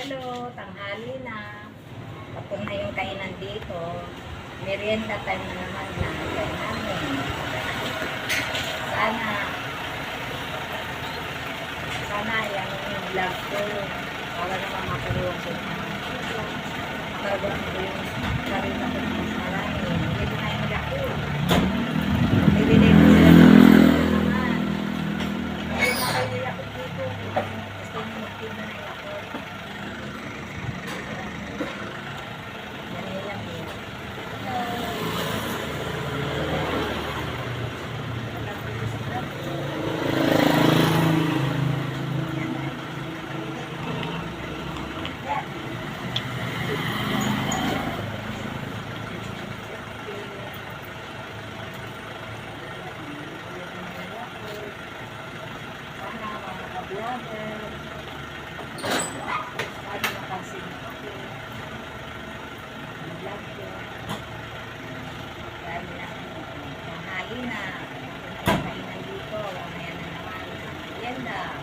Hello, tanghali na. Tapos na yung kainan dito. Merienda time na naman na kain namin. Sana, sana yan yung vlog ko. Para naman makulong ko na. Makaroon ko yung sarili ko ng mas marami. Hindi ko na yung ako. Bibili ko sila ng naman. Hindi na kayo yakot dito. Gusto nyo magpino na yakot. Yan lang yun. Vlogger. Lagi napansin ako. Vlogger. Dahil lang tanghali na. Kainan dito. Mamaya na naman. Merienda.